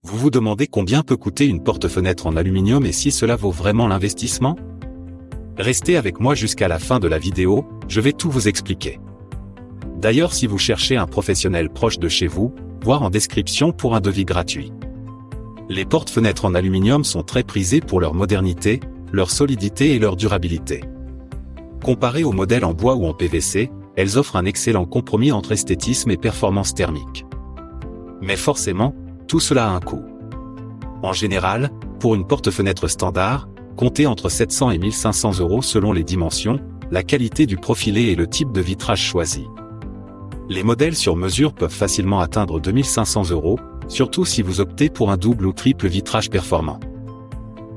Vous vous demandez combien peut coûter une porte-fenêtre en aluminium et si cela vaut vraiment l'investissement? Restez avec moi jusqu'à la fin de la vidéo, je vais tout vous expliquer. D'ailleurs, si vous cherchez un professionnel proche de chez vous, voir en description pour un devis gratuit. Les porte-fenêtres en aluminium sont très prisées pour leur modernité, leur solidité et leur durabilité. Comparées aux modèles en bois ou en PVC, elles offrent un excellent compromis entre esthétisme et performance thermique. Mais forcément, tout cela a un coût. En général, pour une porte-fenêtre standard, comptez entre 700 et 1500 € selon les dimensions, la qualité du profilé et le type de vitrage choisi. Les modèles sur mesure peuvent facilement atteindre 2500 €, surtout si vous optez pour un double ou triple vitrage performant.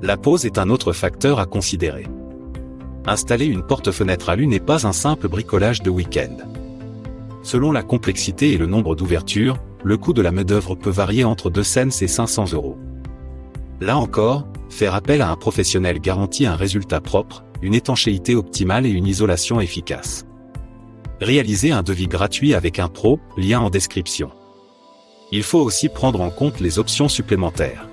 La pose est un autre facteur à considérer. Installer une porte-fenêtre alu n'est pas un simple bricolage de week-end. Selon la complexité et le nombre d'ouvertures, le coût de la main-d'œuvre peut varier entre 200 et 500 €. Là encore, faire appel à un professionnel garantit un résultat propre, une étanchéité optimale et une isolation efficace. Réalisez un devis gratuit avec un pro, lien en description. Il faut aussi prendre en compte les options supplémentaires.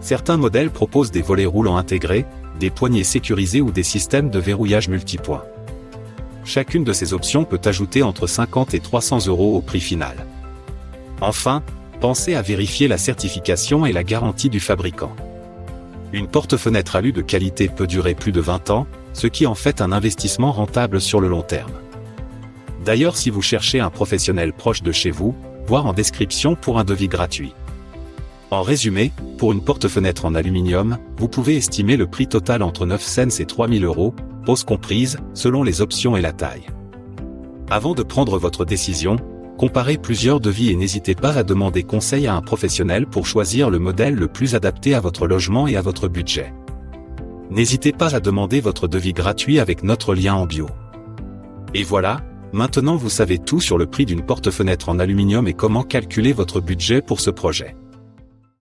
Certains modèles proposent des volets roulants intégrés, des poignées sécurisées ou des systèmes de verrouillage multipoints. Chacune de ces options peut ajouter entre 50 et 300 € au prix final. Enfin, pensez à vérifier la certification et la garantie du fabricant. Une porte-fenêtre alu de qualité peut durer plus de 20 ans, ce qui en fait un investissement rentable sur le long terme. D'ailleurs, si vous cherchez un professionnel proche de chez vous, voir en description pour un devis gratuit. En résumé, pour une porte-fenêtre en aluminium, vous pouvez estimer le prix total entre 900 et 3000 €, pose comprise, selon les options et la taille. Avant de prendre votre décision, comparez plusieurs devis et n'hésitez pas à demander conseil à un professionnel pour choisir le modèle le plus adapté à votre logement et à votre budget. N'hésitez pas à demander votre devis gratuit avec notre lien en bio. Et voilà, maintenant vous savez tout sur le prix d'une porte-fenêtre en aluminium et comment calculer votre budget pour ce projet.